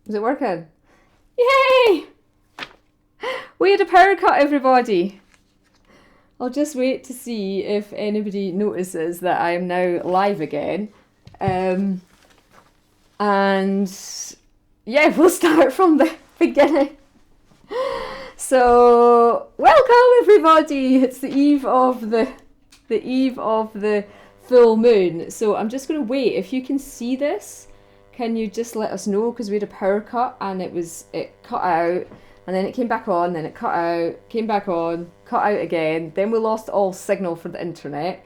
Is it working? Yay! We had a power cut, everybody. I'll just wait to see if anybody notices that I am now live again. And yeah, we'll start from the beginning. So, welcome everybody. It's the eve of the full moon. So I'm just going to wait. If you can see this, can you just let us know? Because we had a power cut and it cut out, and then it came back on, then it cut out, came back on, cut out again. Then we lost all signal for the internet,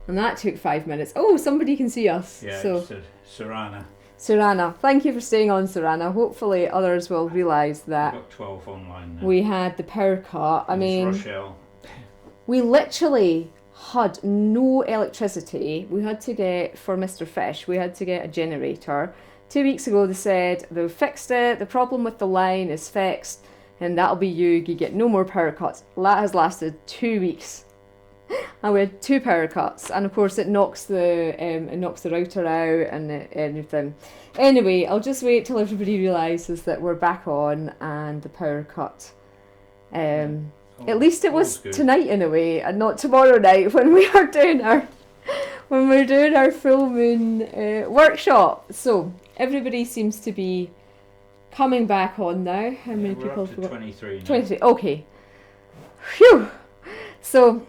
and that took 5 minutes. Oh, somebody can see us. Yeah, so it's Sarana. Sarana, thank you for staying on, Sarana. Hopefully others will realise that We've got 12 online now. we had the power cut. I mean, Rochelle. we literally had no electricity. We had to get, for Mr. Fish, we had to get a generator. 2 weeks ago they said they've fixed it, the problem with the line is fixed, and that'll be you get no more power cuts. That has lasted 2 weeks. And we had 2 power cuts, and of course it knocks the router out and everything. Anyway, I'll just wait till everybody realises that we're back on and the power cut. At least it was tonight in a way, and not tomorrow night when we're doing our full moon workshop. So everybody seems to be coming back on now. How many people up to 23 now. 23. Okay. Phew. So.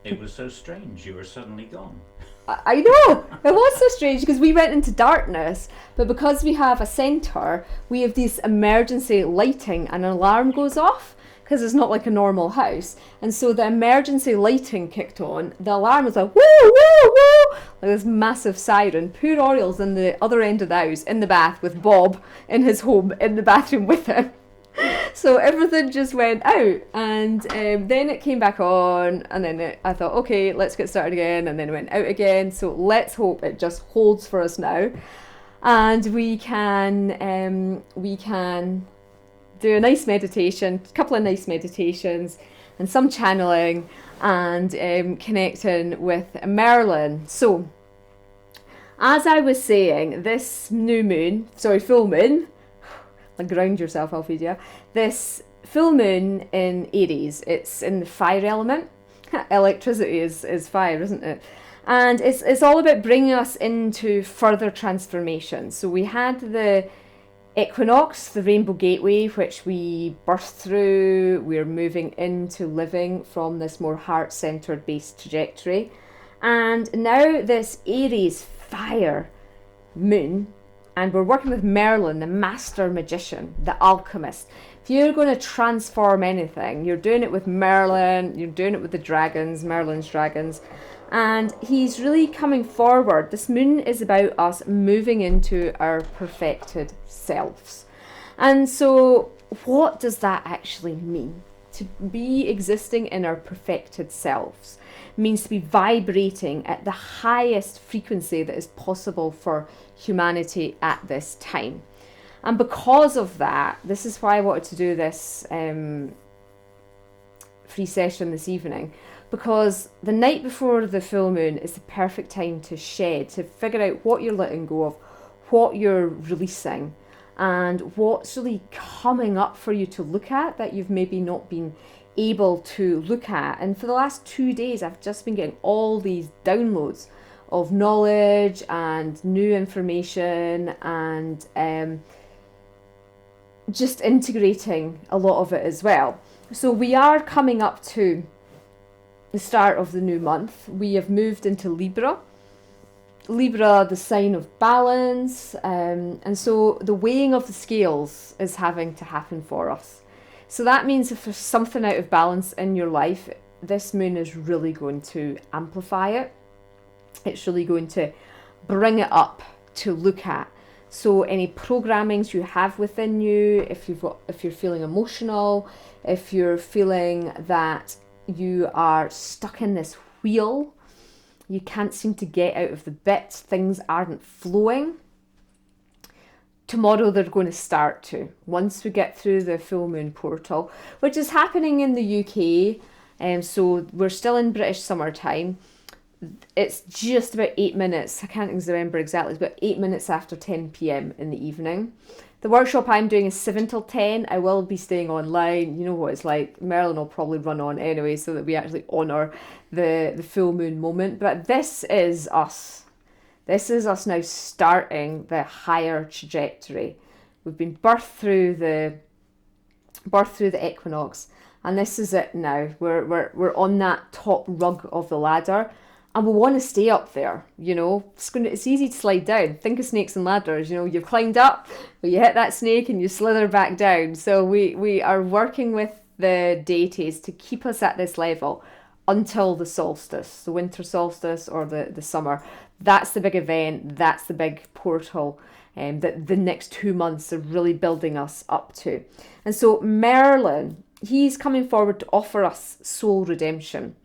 It was so strange. You were suddenly gone. I know, it was so strange because we went into darkness, but because we have a centre, we have this emergency lighting, and an alarm goes off because it's not like a normal house, and so the emergency lighting kicked on. The alarm was like woo woo woo, like this massive siren. Poor Auriel's in the other end of the house in the bath with Bob in his home in the bathroom with him. So everything just went out, and then it came back on, and then I thought, okay, let's get started again, and then it went out again. So let's hope it just holds for us now, and we can do a nice meditation, a couple of nice meditations, and some channeling, and connecting with Merlin. So, as I was saying, this full moon. Ground yourself, Alphedia. This full moon in Aries, it's in the fire element. Electricity is fire, isn't it? And it's all about bringing us into further transformation. So we had the equinox, the rainbow gateway, which we birthed through. We're moving into living from this more heart-centered based trajectory. And now this Aries fire moon, and we're working with Merlin, the master magician, the alchemist. If you're going to transform anything, you're doing it with Merlin, you're doing it with the dragons, Merlin's dragons. And he's really coming forward. This moon is about us moving into our perfected selves. And so what does that actually mean? To be existing in our perfected selves means to be vibrating at the highest frequency that is possible for humanity at this time. And because of that, this is why I wanted to do this free session this evening, because the night before the full moon is the perfect time to shed, to figure out what you're letting go of, what you're releasing, and what's really coming up for you to look at that you've maybe not been able to look at. And for the last 2 days, I've just been getting all these downloads of knowledge and new information, and just integrating a lot of it as well. So we are coming up to the start of the new month. We have moved into Libra, the sign of balance, and so the weighing of the scales is having to happen for us. So that means if there's something out of balance in your life, this moon is really going to amplify it. It's really going to bring it up to look at. So any programmings you have within you, if you're feeling emotional, if you're feeling that you are stuck in this wheel, you can't seem to get out of the bits, things aren't flowing, tomorrow they're going to start to. Once we get through the full moon portal, which is happening in the UK, so we're still in British summertime. it's just about 8 minutes. I can't remember exactly. It's about 8 minutes after 10 p.m. in the evening. The workshop I'm doing is 7 till 10. I will be staying online. You know what it's like. Merlin will probably run on anyway so that we actually honour the full moon moment. But this is us. This is us now starting the higher trajectory. We've been birthed through the equinox, and this is it now. We're on that top rung of the ladder, and we want to stay up there. You know, it's easy to slide down. Think of snakes and ladders. You know, you've climbed up, but you hit that snake and you slither back down. So we are working with the deities to keep us at this level until the solstice, the winter solstice or the summer. That's the big event. That's the big portal that the next 2 months are really building us up to. And so Merlin, he's coming forward to offer us soul redemption.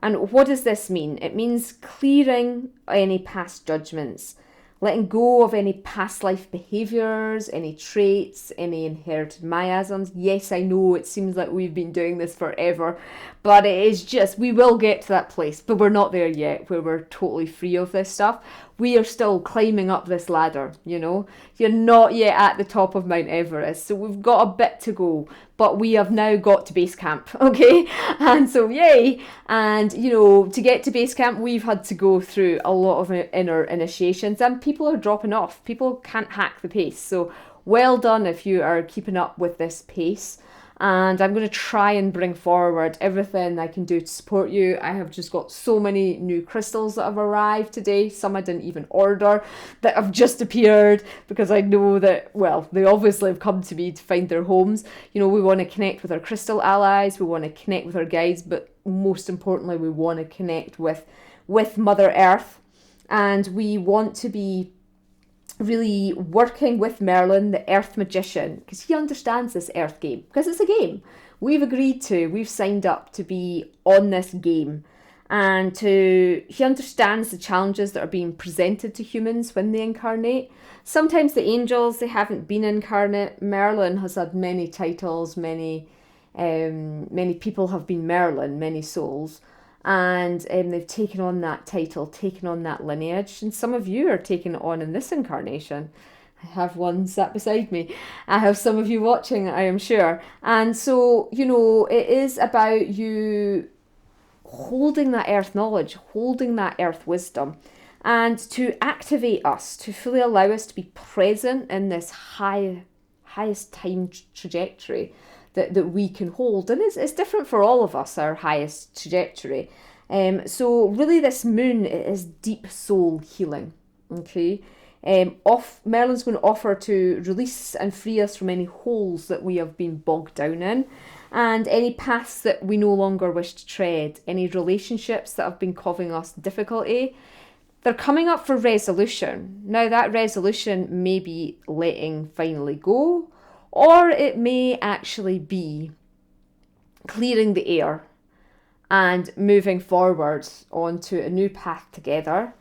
And what does this mean? It means clearing any past judgments, letting go of any past life behaviours, any traits, any inherited miasms. Yes, I know it seems like we've been doing this forever, but it is just, we will get to that place, but we're not there yet where we're totally free of this stuff. We are still climbing up this ladder, you know. You're not yet at the top of Mount Everest, so we've got a bit to go, but we have now got to base camp, okay? And so yay! And, you know, to get to base camp, we've had to go through a lot of inner initiations, and people are dropping off. People can't hack the pace, so well done if you are keeping up with this pace. And I'm going to try and bring forward everything I can do to support you. I have just got so many new crystals that have arrived today. Some I didn't even order that have just appeared because I know that, well, they obviously have come to me to find their homes. You know, we want to connect with our crystal allies. We want to connect with our guides, but most importantly, we want to connect with Mother Earth. And we want to be really working with Merlin, the Earth Magician, because he understands this Earth game, because it's a game. We've signed up to be on this game, and he understands the challenges that are being presented to humans when they incarnate. Sometimes the angels, they haven't been incarnate. Merlin has had many titles, many people have been Merlin, many souls. And they've taken on that title, taken on that lineage. And some of you are taking it on in this incarnation. I have one sat beside me. I have some of you watching, I am sure. And so, you know, it is about you holding that earth knowledge, holding that earth wisdom, and to activate us, to fully allow us to be present in this highest time trajectory that we can hold. And it's different for all of us, our highest trajectory. So really this moon is deep soul healing, okay? Merlin's going to offer to release and free us from any holes that we have been bogged down in, and any paths that we no longer wish to tread, any relationships that have been causing us difficulty. They're coming up for resolution. Now that resolution may be letting finally go, or it may actually be clearing the air and moving forward onto a new path together,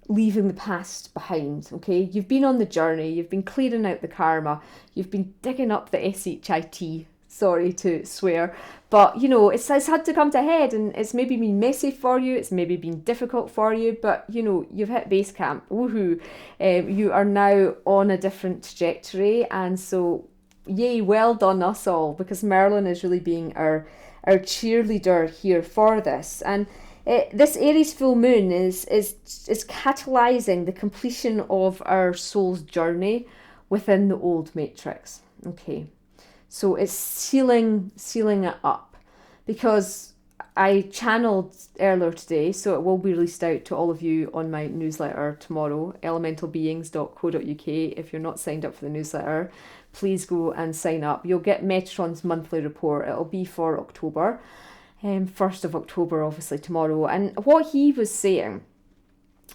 leaving the past behind, okay? You've been on the journey, you've been clearing out the karma, you've been digging up the SHIT, sorry to swear, but you know, it's had to come to a head, and it's maybe been messy for you, it's maybe been difficult for you, but you know, you've hit base camp, woohoo. You are now on a different trajectory, and so yay, well done us all, because Merlin is really being our cheerleader here for this. And this Aries full moon is catalyzing the completion of our soul's journey within the old matrix. Okay, so it's sealing it up, because I channeled earlier today, so it will be released out to all of you on my newsletter tomorrow, elementalbeings.co.uk. If you're not signed up for the newsletter, please go and sign up. You'll get Metron's monthly report. It'll be for October, 1st of October, obviously tomorrow. And what he was saying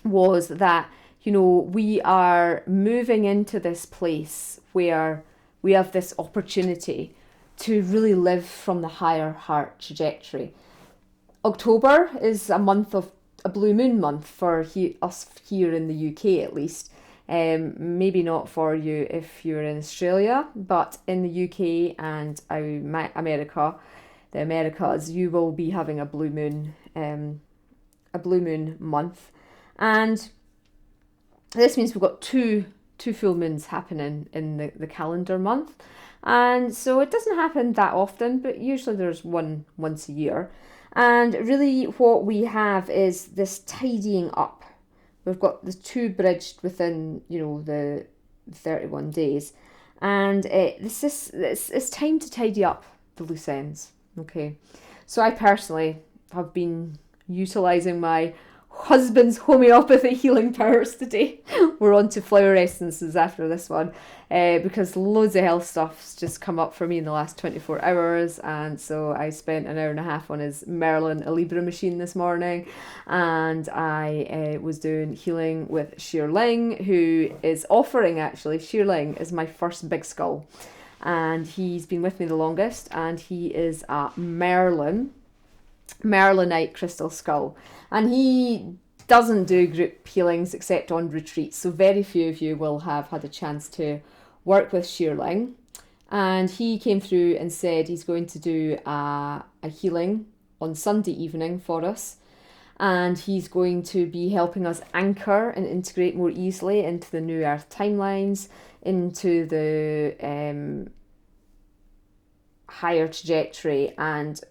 was that, you know, we are moving into this place where we have this opportunity to really live from the higher heart trajectory. October is a blue moon month for us here in the UK, at least. Maybe not for you if you're in Australia, but in the UK and America, the Americas, you will be having a blue moon a blue moon month, and this means we've got two full moons happening in the calendar month. And so it doesn't happen that often, but usually there's one once a year. And really what we have is this tidying up. We've got the two bridged within, the 31 days. And it's time to tidy up the loose ends. Okay. So I personally have been utilising my husband's homeopathy healing powers today. We're on to flower essences after this one, because loads of health stuff's just come up for me in the last 24 hours, and so I spent an hour and a half on his Merlin Libra machine this morning, and I was doing healing with Shirling, who is offering, actually, Shirling is my first big skull, and he's been with me the longest, and he is a Merlinite crystal skull, and he doesn't do group healings except on retreats, so very few of you will have had a chance to work with Shirling. And he came through and said he's going to do a healing on Sunday evening for us, and he's going to be helping us anchor and integrate more easily into the new earth timelines, into the higher trajectory, and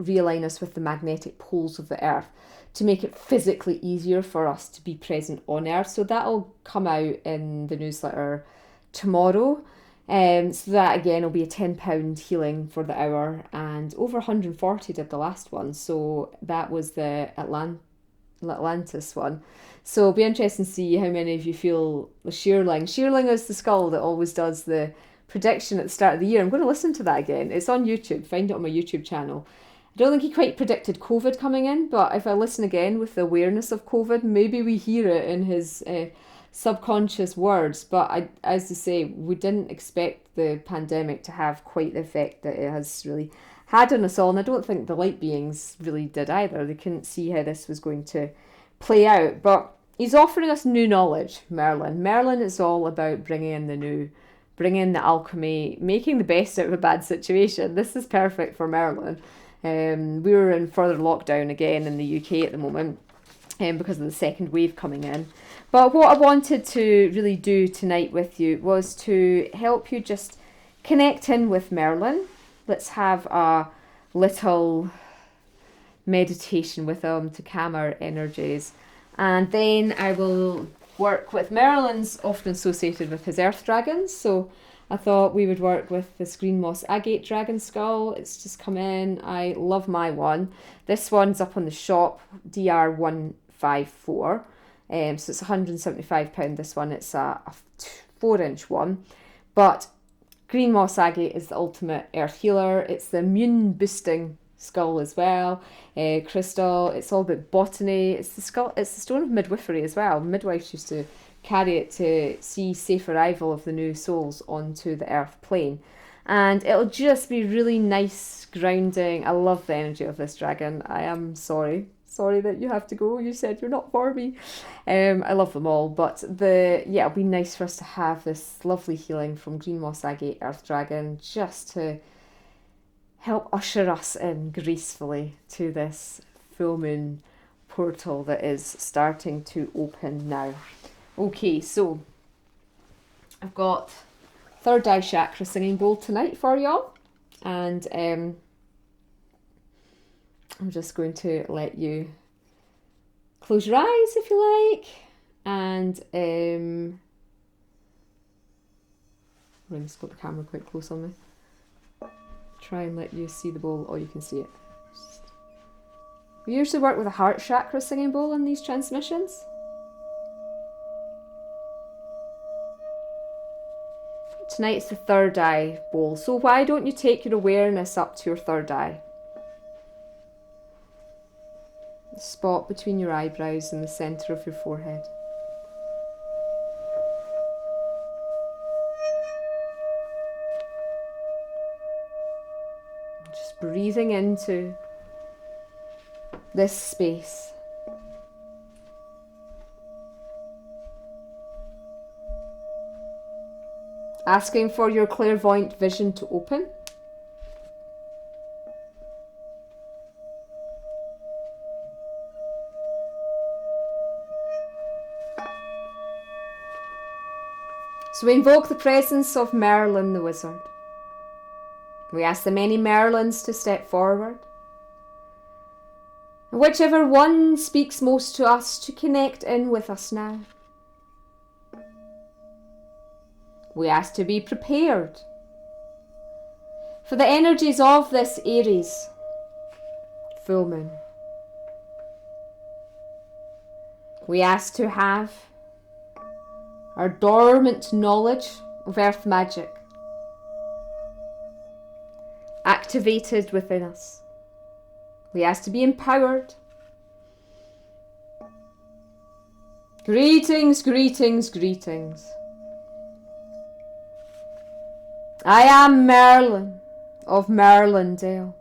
realign us with the magnetic poles of the earth to make it physically easier for us to be present on earth. So that'll come out in the newsletter tomorrow. So that again will be a £10 healing for the hour, and over 140 did the last one. So that was the Atlantis one. So it'll be interesting to see how many of you feel the Shearling. Shearling is the skull that always does the prediction at the start of the year. I'm going to listen to that again. It's on YouTube. Find it on my YouTube channel. I don't think he quite predicted COVID coming in, but if I listen again with the awareness of COVID, maybe we hear it in his subconscious words. But as I say, we didn't expect the pandemic to have quite the effect that it has really had on us all. And I don't think the light beings really did either. They couldn't see how this was going to play out. But he's offering us new knowledge, Merlin. Merlin is all about bringing in the new, bringing in the alchemy, making the best out of a bad situation. This is perfect for Merlin. We were in further lockdown again in the UK at the moment, because of the second wave coming in. But what I wanted to really do tonight with you was to help you just connect in with Merlin. Let's have a little meditation with him to calm our energies. And then I will work with Merlin's often associated with his earth dragons. So I thought we would work with this green moss agate dragon skull. It's just come in. I love my one. This one's up on the shop, DR154. So it's £175. This one, it's a 4-inch one. But green moss agate is the ultimate earth healer. It's the immune boosting skull as well. Crystal. It's all about botany. It's the skull. It's the stone of midwifery as well. Midwives used to carry it to see safe arrival of the new souls onto the earth plane, and it'll just be really nice grounding. I love the energy of this dragon. I am sorry that you have to go. You said you're not for me. I love them all, but it'll be nice for us to have this lovely healing from green moss agate earth dragon, just to help usher us in gracefully to this full moon portal that is starting to open now. Okay, so I've got third eye chakra singing bowl tonight for y'all, and I'm just going to let you close your eyes if you like, and Ring's got the camera quite close on me. Try and let you see the bowl, or you can see it. We usually work with a heart chakra singing bowl in these transmissions. Tonight's the third eye bowl, so why don't you take your awareness up to your third eye? The spot between your eyebrows and the centre of your forehead. Just breathing into this space. Asking for your clairvoyant vision to open. So we invoke the presence of Merlin the wizard. We ask the many Merlins to step forward. And whichever one speaks most to us to connect in with us now. We ask to be prepared for the energies of this Aries full moon. We ask to have our dormant knowledge of earth magic activated within us. We ask to be empowered. Greetings, greetings, greetings. I am Merlin of Merlindale.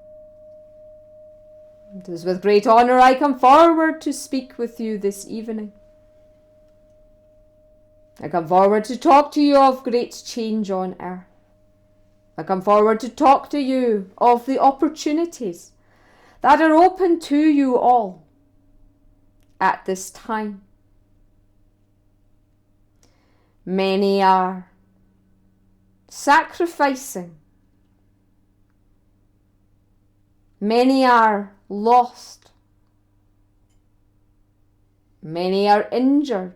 It is with great honour I come forward to speak with you this evening. I come forward to talk to you of great change on earth. I come forward to talk to you of the opportunities that are open to you all at this time. Many are sacrificing. Many are lost. Many are injured.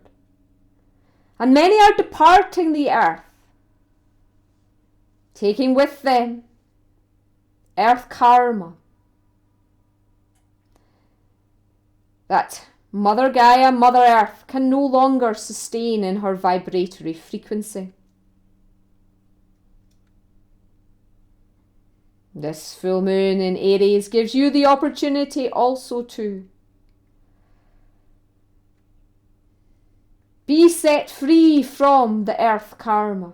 And many are departing the earth, taking with them earth karma that Mother Gaia, Mother Earth, can no longer sustain in her vibratory frequency. This full moon in Aries gives you the opportunity also to be set free from the earth karma,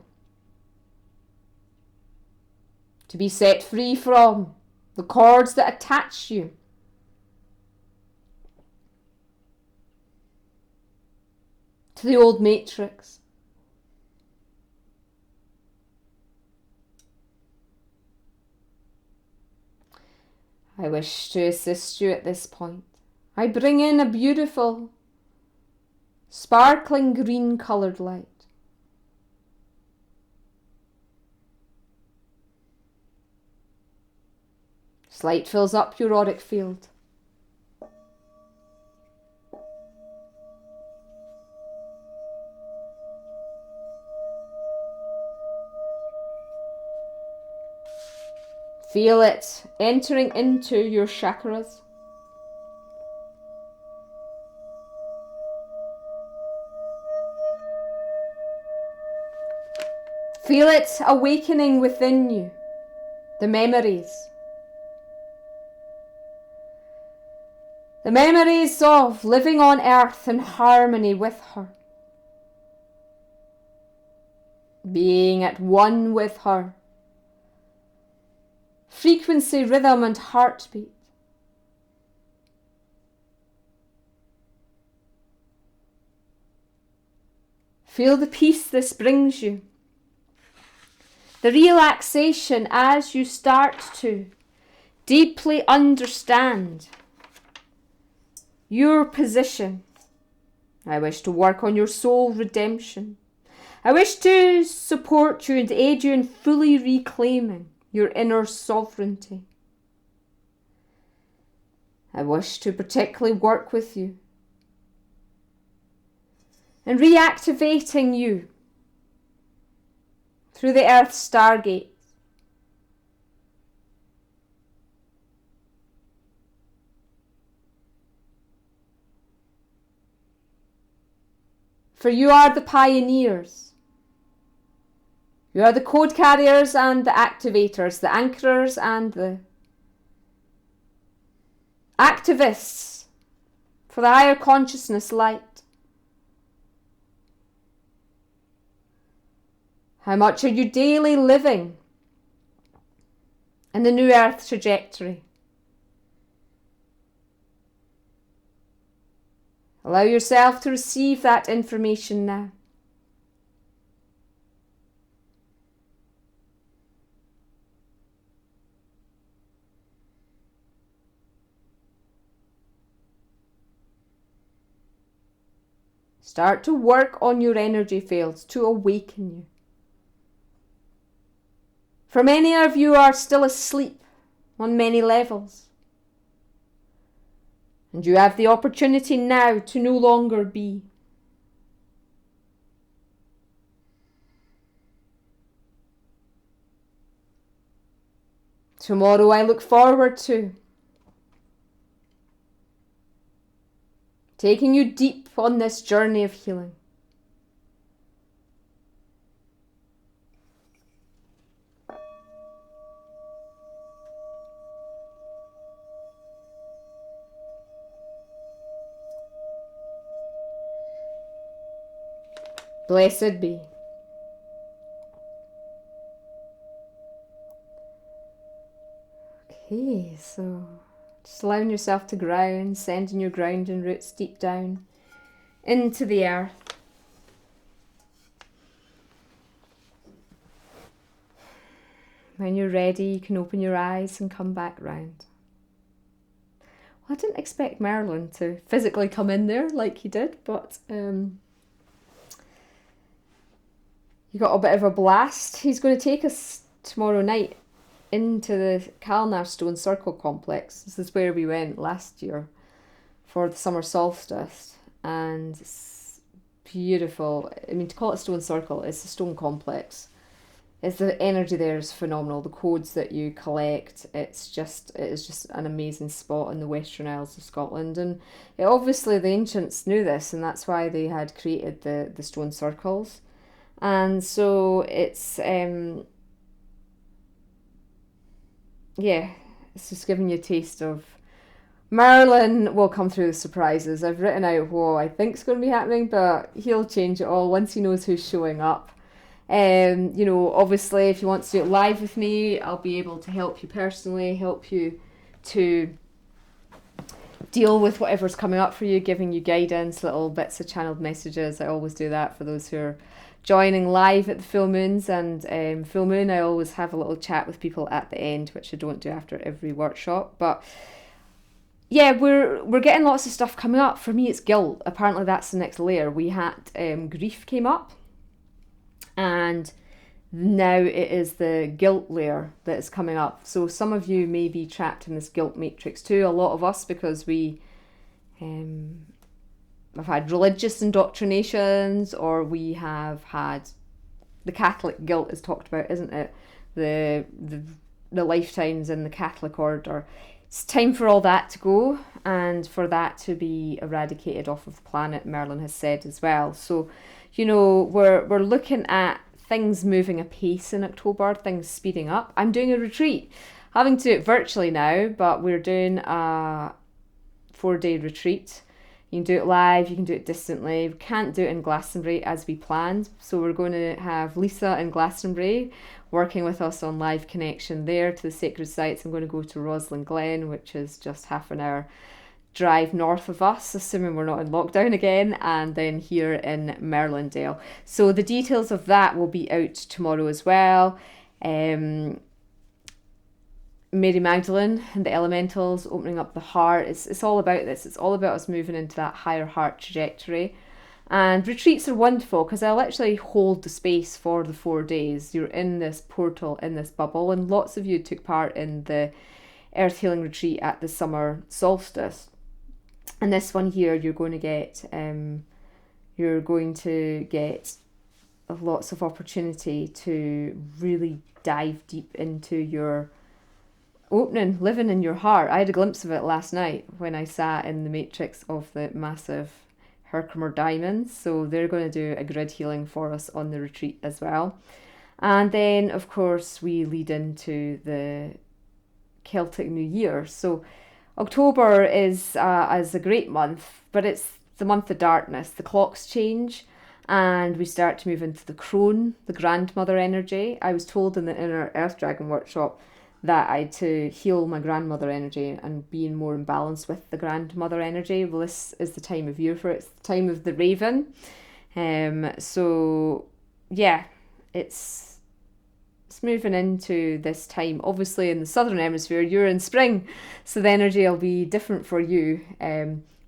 to be set free from the cords that attach you, to the old matrix. I wish to assist you at this point. I bring in a beautiful, sparkling green coloured light. This light fills up your auric field. Feel it entering into your chakras. Feel it awakening within you, the memories. The memories of living on earth in harmony with her. Being at one with her. Frequency, rhythm and heartbeat. Feel the peace this brings you. The relaxation as you start to deeply understand your position. I wish to work on your soul redemption. I wish to support you and aid you in fully reclaiming your inner sovereignty. I wish to particularly work with you in reactivating you through the Earth Stargate. For you are the pioneers. You are the code carriers and the activators, the anchorers and the activists for the higher consciousness light. How much are you daily living in the new earth trajectory? Allow yourself to receive that information now. Start to work on your energy fields to awaken you. For many of you are still asleep on many levels. And you have the opportunity now to no longer be. Tomorrow I look forward to taking you deep on this journey of healing. Blessed be. Okay, so just allowing yourself to ground, sending your grounding roots deep down into the earth. When you're ready, you can open your eyes and come back round. Well, I didn't expect Merlin to physically come in there like he did, but you got a bit of a blast. He's going to take us tomorrow night into the Kalnar Stone Circle complex. This is where we went last year for the summer solstice, and it's beautiful. I mean, to call it Stone Circle, it's a stone complex. It's the energy there is phenomenal. The codes that you collect, it is just an amazing spot in the Western Isles of Scotland. And obviously the ancients knew this, and that's why they had created the stone circles. And so it's it's just giving you a taste of Merlin will come through the surprises. I've written out what I think is going to be happening, but he'll change it all once he knows who's showing up. Obviously, if you want to do it live with me, I'll be able to help you personally, help you to deal with whatever's coming up for you, giving you guidance, little bits of channeled messages. I always do that for those who are joining live at the full moons, and full moon I always have a little chat with people at the end, which I don't do after every workshop. But yeah, we're getting lots of stuff coming up. For me, it's guilt. Apparently that's the next layer. We had grief came up, and now it is the guilt layer that is coming up. So some of you may be trapped in this guilt matrix too. A lot of us, because we have had religious indoctrinations, or we have had the Catholic guilt is talked about, isn't it? The lifetimes in the Catholic order. It's time for all that to go, and for that to be eradicated off of the planet, Merlin has said as well. So, we're looking at things moving apace in October, things speeding up. I'm doing a retreat, having to do it virtually now, but we're doing a 4-day retreat. You can do it live, you can do it distantly. We can't do it in Glastonbury as we planned, so we're going to have Lisa in Glastonbury working with us on live connection there to the sacred sites. I'm going to go to Roslyn Glen, which is just half an hour drive north of us, assuming we're not in lockdown again, and then here in Merlindale. So the details of that will be out tomorrow as well. Mary Magdalene and the elementals, opening up the heart. It's all about this. It's all about us moving into that higher heart trajectory. And retreats are wonderful because they'll actually hold the space for the 4 days. You're in this portal, in this bubble, and lots of you took part in the Earth Healing Retreat at the summer solstice. And this one here, you're going to get lots of opportunity to really dive deep into your opening, living in your heart. I had a glimpse of it last night when I sat in the matrix of the massive Herkimer diamonds. So they're going to do a grid healing for us on the retreat as well. And then, of course, we lead into the Celtic New Year. So October is a great month, but it's the month of darkness. The clocks change and we start to move into the crone, the grandmother energy. I was told in the Inner Earth Dragon workshop that I had to heal my grandmother energy and being more in balance with the grandmother energy. Well, this is the time of year for it. It's the time of the raven. So yeah, it's moving into this time. Obviously in the southern hemisphere, you're in spring, so the energy will be different for you.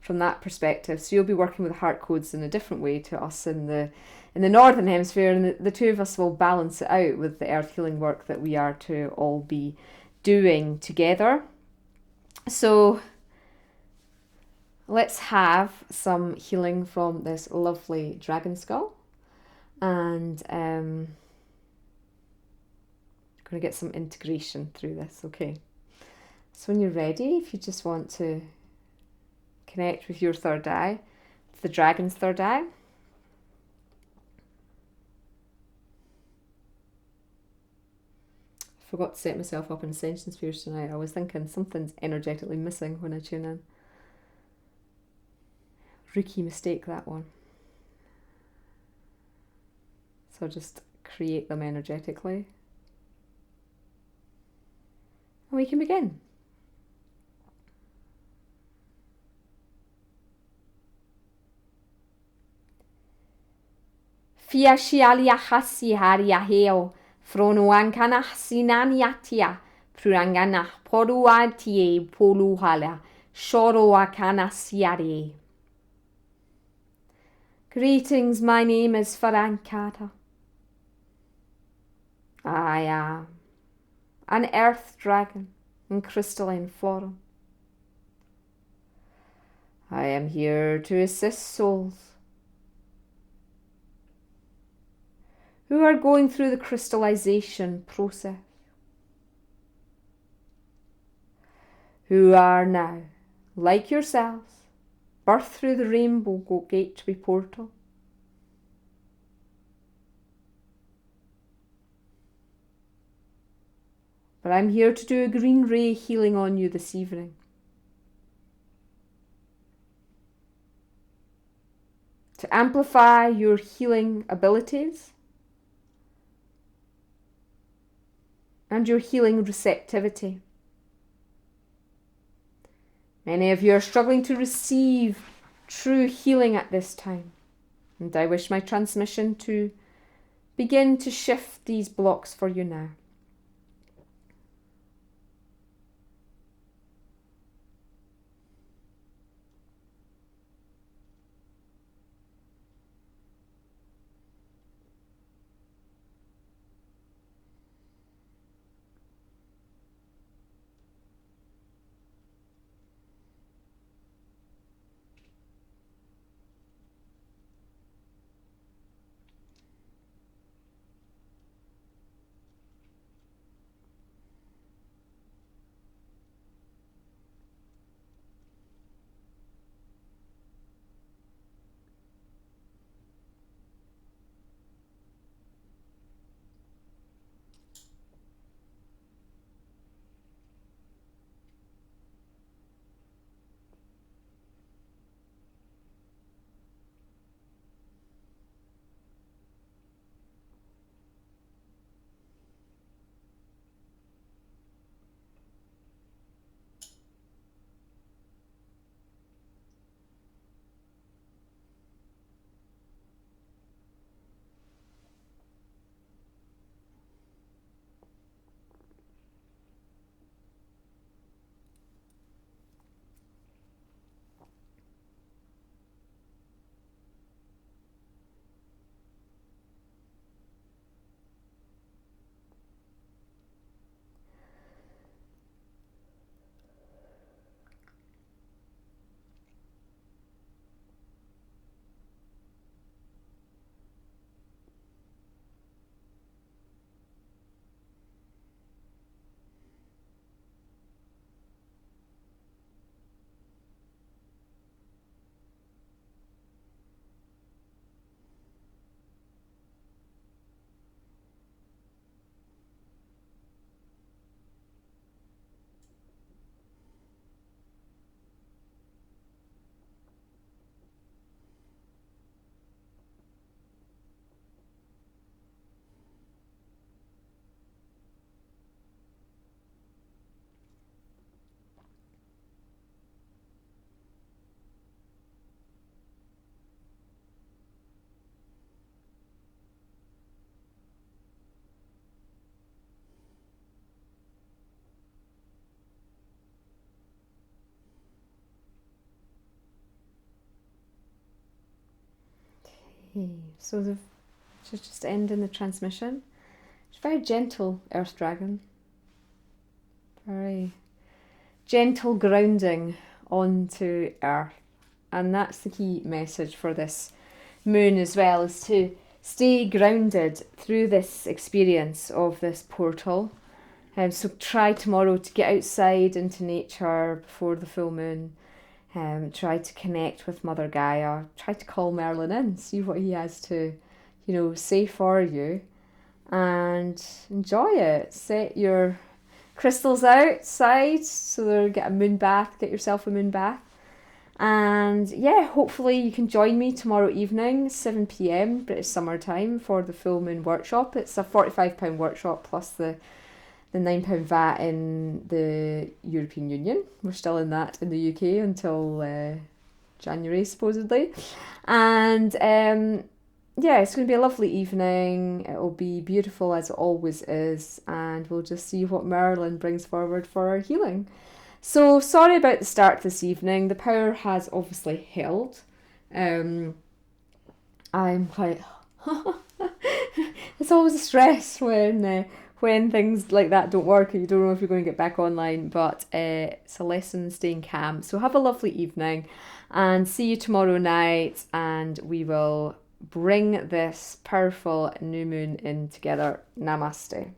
from that perspective. So you'll be working with heart codes in a different way to us in the Northern Hemisphere, and the two of us will balance it out with the earth healing work that we are to all be doing together. So let's have some healing from this lovely dragon skull, and I'm going to get some integration through this. Okay, so when you're ready, if you just want to connect with your third eye, the dragon's third eye. Forgot to set myself up in ascension spheres tonight. I was thinking something's energetically missing when I tune in. Rookie mistake, that one. So just create them energetically. And we can begin. Fia shialia hasi haria heo. Fronuankana sinaniatia, Prurangana poruatie poluhala, Shoroakana siari. Greetings, my name is Farankata. I am an earth dragon in crystalline form. I am here to assist souls who are going through the crystallization process, who are now, like yourselves, birthed through the rainbow gateway portal. But I'm here to do a green ray healing on you this evening. To amplify your healing abilities and your healing receptivity. Many of you are struggling to receive true healing at this time, and I wish my transmission to begin to shift these blocks for you now. Okay, so just ending the transmission. It's very gentle, Earth Dragon. Very gentle grounding onto Earth. And that's the key message for this moon as well, is to stay grounded through this experience of this portal. So try tomorrow to get outside into nature before the full moon. Try to connect with Mother Gaia. Try to call Merlin in, see what he has to, say for you, and enjoy it. Set your crystals outside so get a moon bath. Get yourself a moon bath, and yeah, hopefully you can join me tomorrow evening, 7 p.m. British Summer Time, for the full moon workshop. It's a £45 workshop plus the £9 VAT in the European Union. We're still in that in the UK until January, supposedly. And yeah, it's going to be a lovely evening. It will be beautiful as it always is. And we'll just see what Merlin brings forward for our healing. So sorry about the start this evening. The power has obviously held. I'm quite... It's always a stress when things like that don't work and you don't know if you're going to get back online, but it's a lesson in staying calm. So have a lovely evening and see you tomorrow night, and we will bring this powerful new moon in together. Namaste.